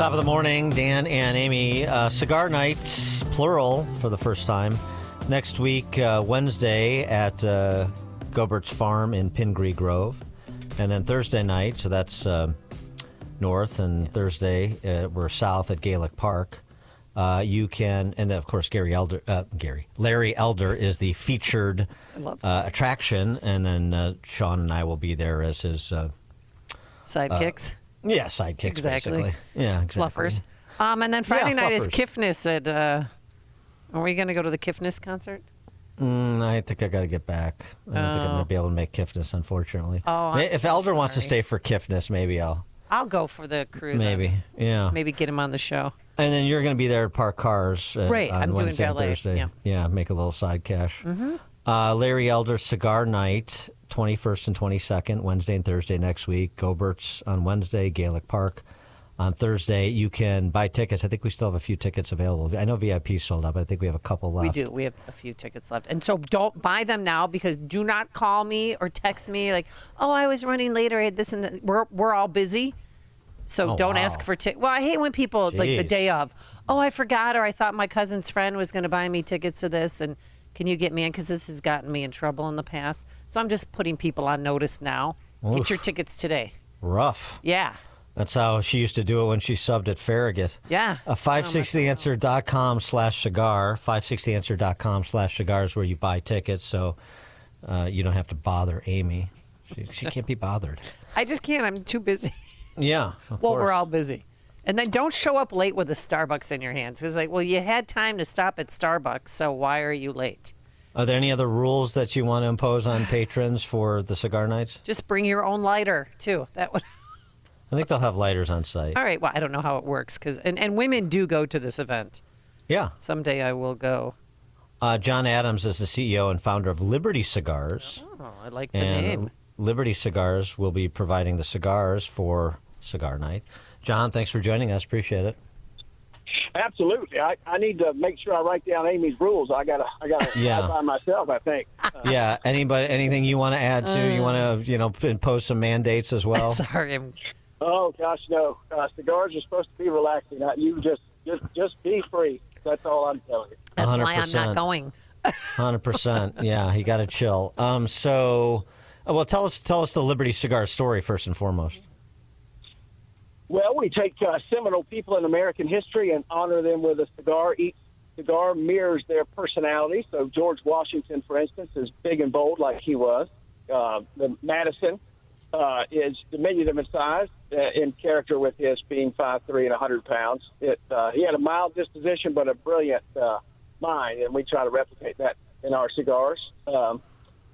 Top of the morning, Dan and Amy. Cigar Nights, plural, for the first time. Next week, Wednesday at Gobert's Farm in Pingree Grove. And then Thursday night, so that's north, and Thursday we're south at Gaelic Park. You can, and then, of course, Larry Elder is the featured attraction, and then Sean and I will be there as his sidekicks. Yeah, sidekicks, basically. Yeah, exactly. Fluffers. And then Friday night is fluffers. Kifnis at, are we going to go to the Kifnis concert? I think I got to get back. I don't think I'm going to be able to make Kifnis, unfortunately. Oh, if Elder wants to stay for Kifnis, maybe I'll go for the crew. Maybe, yeah. Maybe get him on the show. And then you're going to be there to park cars right. on I'm Wednesday doing valet. and Thursday. Yeah, make a little side cash. Mm-hmm. Larry Elder Cigar Night, 21st and 22nd, Wednesday and Thursday next week. Gobert's on Wednesday, Gaelic Park on Thursday. You can buy tickets. I think we still have a few tickets available. I know VIP sold out, but I think we have a couple left. We do. We have a few tickets left. And so don't buy them now, because do not call me or text me like, oh, I was running later. I had this and that. We're all busy. So don't ask for tickets. Well, I hate when people, like the day of, oh, I forgot, or I thought my cousin's friend was going to buy me tickets to this, and can you get me in? Because this has gotten me in trouble in the past. So I'm just putting people on notice now. Oof. Get your tickets today. Rough. Yeah. That's how she used to do it when she subbed at Farragut. Yeah. 560theanswer.com/cigar. 560theanswer.com/cigar is where you buy tickets, so you don't have to bother Amy. She can't be bothered. I just can't. I'm too busy. Yeah. Well, we're all busy. And then don't show up late with a Starbucks in your hands. It's like, well, you had time to stop at Starbucks, so why are you late? Are there any other rules that you want to impose on patrons for the Cigar Nights? Just bring your own lighter, too. That would. I think they'll have lighters on site. All right. Well, I don't know how it works, and women do go to this event. Yeah. Someday I will go. John Adams is the CEO and founder of Liberty Cigars. Oh, I like the name. Liberty Cigars will be providing the cigars for Cigar Night. John, thanks for joining us. Appreciate it. Absolutely. I need to make sure I write down Amy's rules. I gotta by myself, I think. Yeah. Anything you want to add to? You want to impose some mandates as well? Sorry. Oh gosh, no. Cigars are supposed to be relaxing. You just be free. That's all I'm telling you. That's 100%. why I'm not going. 100%. Yeah, you got to chill. Well, tell us the Liberty Cigar story first and foremost. Well, we take seminal people in American history and honor them with a cigar. Each cigar mirrors their personality. So George Washington, for instance, is big and bold like he was. The Madison is diminutive in size, in character with his being 5'3" and 100 pounds. He had a mild disposition but a brilliant mind, and we try to replicate that in our cigars.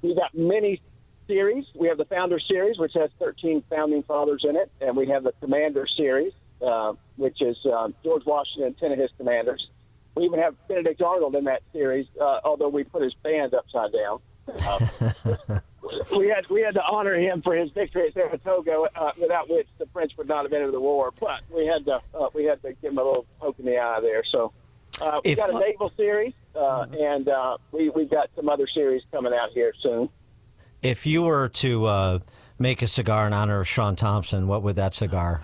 We've got many series. We have the Founder Series, which has 13 founding fathers in it, and we have the Commander Series, which is George Washington and 10 of his commanders. We even have Benedict Arnold in that series, although we put his band upside down. We had to honor him for his victory at Saratoga, without which the French would not have entered the war. But we had to give him a little poke in the eye there. So we've got a naval series, and we've got some other series coming out here soon. If you were to make a cigar in honor of Sean Thompson, what would that cigar?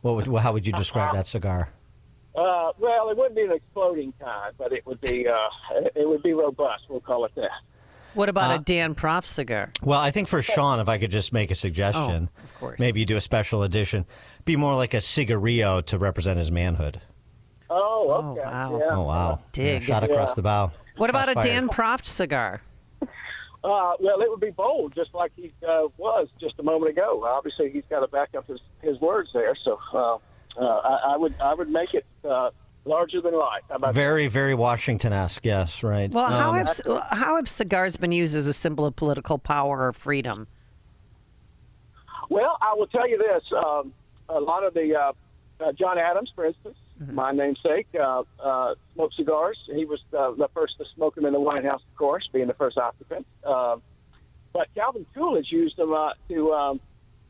How would you describe that cigar? Well, it wouldn't be an exploding kind, but it would be robust. We'll call it that. What about a Dan Proft cigar? Well, I think for Sean, if I could just make a suggestion, of course. Maybe you do a special edition, be more like a cigarillo to represent his manhood. Oh, okay. Wow. Yeah. Oh, wow. Dig. Yeah, shot across the bow. What about Shots a Dan fired. Proft cigar? Well, it would be bold, just like he was just a moment ago. Obviously, he's got to back up his words there. So I would make it larger than life. How about Very, very Washington-esque. Yes, right. Well, how have cigars been used as a symbol of political power or freedom? Well, I will tell you this. A lot of the John Adams, for instance, my namesake, smoked cigars. He was the first to smoke them in the White House, of course, being the first occupant. But Calvin Coolidge used them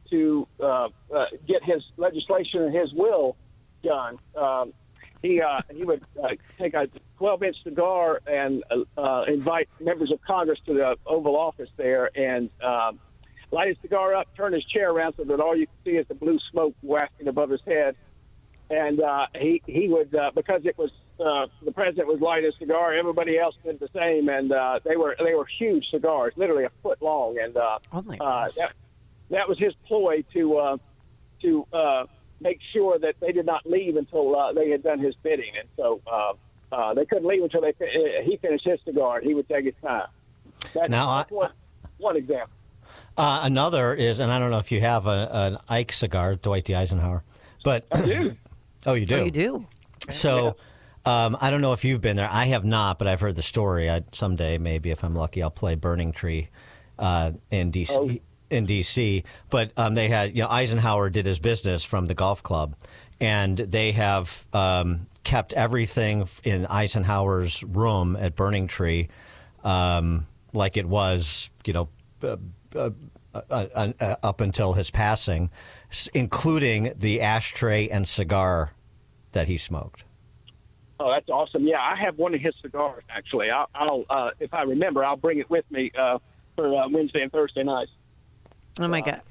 to get his legislation and his will done. He would take a 12-inch cigar and invite members of Congress to the Oval Office there and light his cigar up, turn his chair around so that all you can see is the blue smoke wafting above his head, and he would because it was the president was lighting a cigar. Everybody else did the same, and they were huge cigars, literally a foot long, and Oh my gosh. that was his ploy to make sure that they did not leave until they had done his bidding, and so they couldn't leave until he finished his cigar, and he would take his time. That's one example. Another is, and I don't know if you have an Ike cigar, Dwight D. Eisenhower, but I do. Oh, you do. Oh, you do. So. I don't know if you've been there. I have not, but I've heard the story. Someday, maybe if I'm lucky, I'll play Burning Tree in D.C. Oh. In D.C. But they had, Eisenhower did his business from the golf club, and they have kept everything in Eisenhower's room at Burning Tree like it was, up until his passing, including the ashtray and cigar that he smoked. Oh, that's awesome! Yeah, I have one of his cigars actually. I'll if I remember, I'll bring it with me for Wednesday and Thursday nights. Oh my God!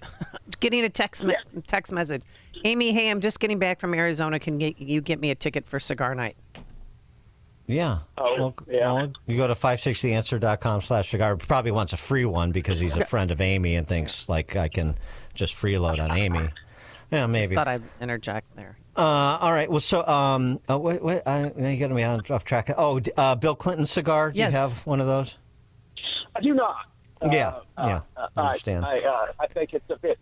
Getting a text message. Amy, hey, I'm just getting back from Arizona. Can you get me a ticket for Cigar Night? Yeah. Oh, yeah. Well, you go to 560theanswer.com/cigar. Probably wants a free one because he's a friend of Amy and thinks like I can just freeload on Amy. Yeah, maybe. Just thought I'd interject there. All right. Well, so wait, now you got me off track. Oh, Bill Clinton cigar. Do Yes. you have one of those? I do not. Yeah. I understand. I think it's a bit.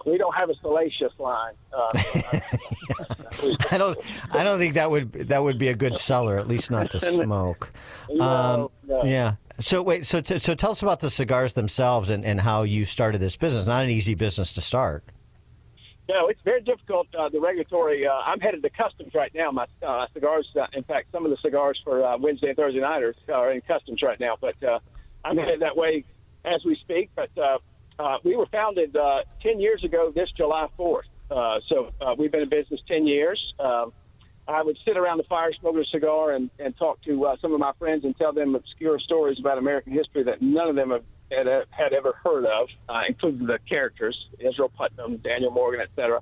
We don't have a salacious line. I don't think that would be a good seller. At least not to smoke. No. Yeah. So wait. So tell us about the cigars themselves and how you started this business. Not an easy business to start. No, it's very difficult. The regulatory. I'm headed to customs right now. My cigars. In fact, some of the cigars for Wednesday and Thursday night are in customs right now. But I'm headed that way as we speak. But we were founded 10 years ago this July 4th. So we've been in business 10 years. I would sit around the fire, smoke a cigar, and talk to some of my friends and tell them obscure stories about American history that none of them had ever heard of, including the characters, Israel Putnam, Daniel Morgan, etc.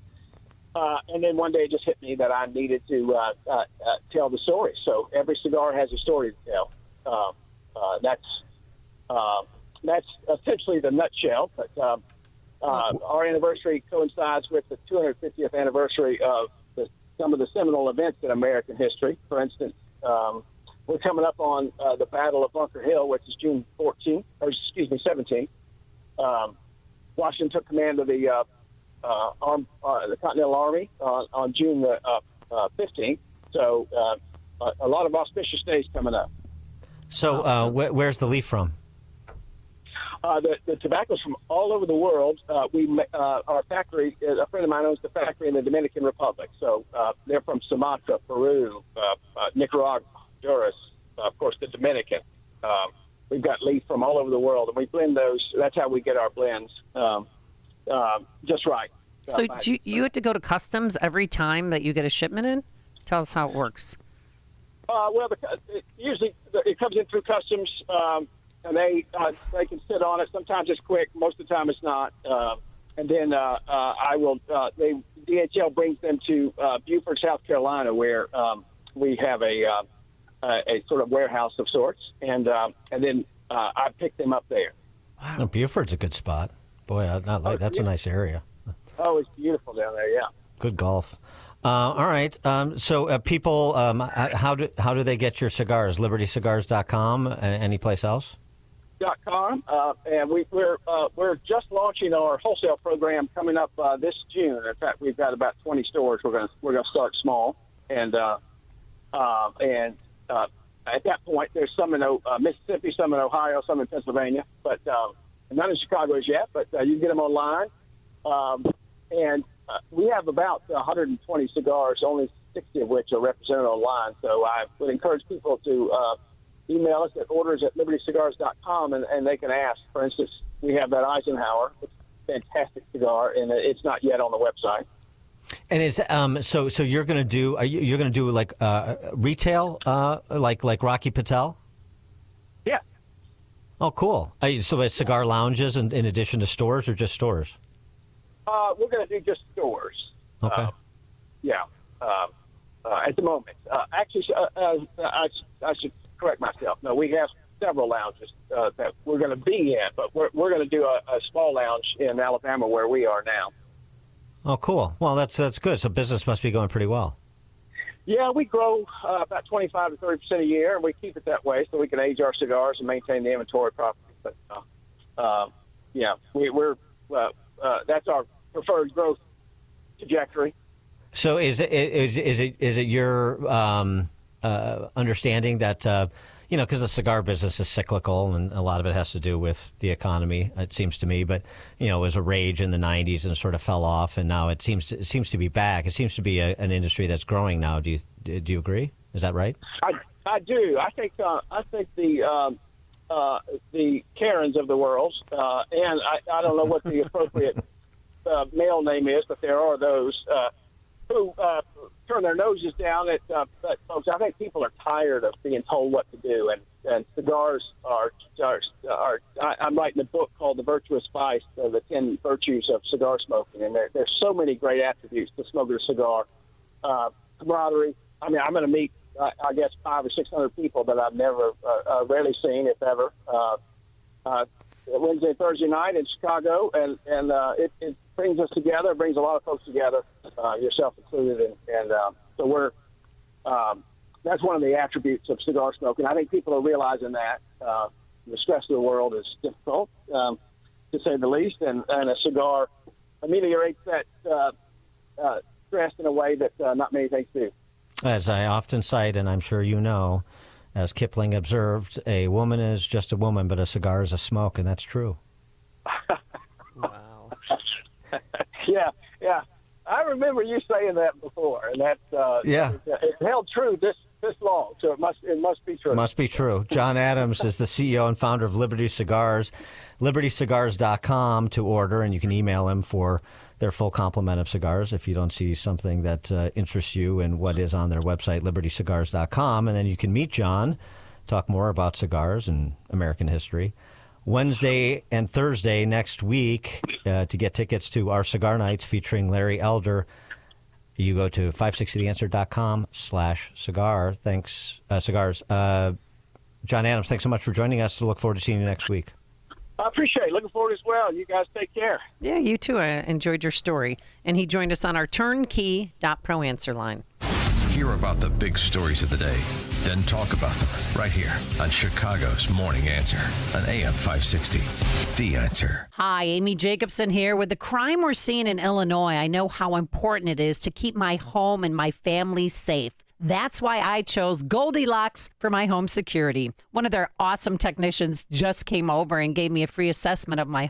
And then one day it just hit me that I needed to tell the story. So every cigar has a story to tell. That's essentially the nutshell. But our anniversary coincides with the 250th anniversary of some of the seminal events in American history. For instance, we're coming up on the Battle of Bunker Hill, which is June 17th. Washington took command of the Continental Army on June 15th. So a lot of auspicious days coming up. So where's the leaf from? The tobacco's from all over the world. Our factory, a friend of mine owns the factory in the Dominican Republic. So they're from Sumatra, Peru, Nicaragua, Honduras, of course, the Dominican. We've got leaf from all over the world, and we blend those. That's how we get our blends just right. So do you have to go to customs every time that you get a shipment in? Tell us how it works. Usually it comes in through customs. And they can sit on it. Sometimes it's quick. Most of the time it's not. And then DHL brings them to Beaufort, South Carolina, where we have a sort of warehouse of sorts. And then I pick them up there. Wow. Beaufort's a good spot. Boy, that's a nice area. Oh, it's beautiful down there. Yeah. Good golf. All right. So people, how do they get your cigars? LibertyCigars.com. Any place else? .com, and we're just launching our wholesale program coming up this June. In fact, we've got about 20 stores. We're gonna start small, and at that point, there's some in Mississippi, some in Ohio, some in Pennsylvania, but none in Chicago as yet. But you can get them online, and we have about 120 cigars, only 60 of which are represented online. So I would encourage people to email us at orders@libertycigars.com, and they can ask. For instance, we have that Eisenhower. It's a fantastic cigar, and it's not yet on the website. And is so you're going to do? You're going to do like retail, like Rocky Patel? Yeah. Oh, cool. So it's cigar lounges in addition to stores, or just stores? We're going to do just stores. Okay. yeah, at the moment. Actually, I should correct myself. No, we have several lounges that we're going to be in, but we're going to do a small lounge in Alabama where we are now. Oh, cool. Well, that's good. So business must be going pretty well. Yeah, we grow about 25 to 30% a year, and we keep it that way so we can age our cigars and maintain the inventory properly. But yeah, we're that's our preferred growth trajectory. So is it your understanding that because the cigar business is cyclical and a lot of it has to do with the economy, it seems to me. But it was a rage in the '90s and sort of fell off, and now it seems to be back. It seems to be an industry that's growing now. Do you agree? Is that right? I do. I think the Karens of the world, and I don't know what the appropriate male name is, but there are those who turn their noses down at folks. I think people are tired of being told what to do, and cigars are I'm writing a book called The Virtuous Vice, the 10 virtues of cigar smoking, and there's so many great attributes to smoking a cigar. Camaraderie. I mean, I'm going to meet, I guess, 500 or 600 people that I've never, rarely seen, if ever. Wednesday and Thursday night in Chicago, and it brings us together, brings a lot of folks together, yourself included, and so we're that's one of the attributes of cigar smoking. I think people are realizing that the stress of the world is difficult, to say the least, and a cigar ameliorates that stress in a way that not many things do. As I often cite, and I'm sure you know, as Kipling observed, a woman is just a woman, but a cigar is a smoke, and that's true. Wow. Yeah. I remember you saying that before, and that's it's held true this long, so it must be true. Must be true. John Adams is the CEO and founder of Liberty Cigars, libertycigars.com to order, and you can email him for their full complement of cigars if you don't see something that interests you in what is on their website, libertycigars.com. And then you can meet John, talk more about cigars and American history. Wednesday and Thursday next week, to get tickets to our Cigar Nights featuring Larry Elder, you go to 560theanswer.com/cigar. Thanks, cigars. John Adams, thanks so much for joining us. Look forward to seeing you next week. I appreciate it. Looking forward as well. You guys take care. Yeah, you too. I enjoyed your story. And he joined us on our turnkey.pro answer line. Hear about the big stories of the day, then talk about them right here on Chicago's Morning Answer on AM 560. The Answer. Hi, Amy Jacobson here. With the crime we're seeing in Illinois, I know how important it is to keep my home and my family safe. That's why I chose Goldilocks for my home security. One of their awesome technicians just came over and gave me a free assessment of my home.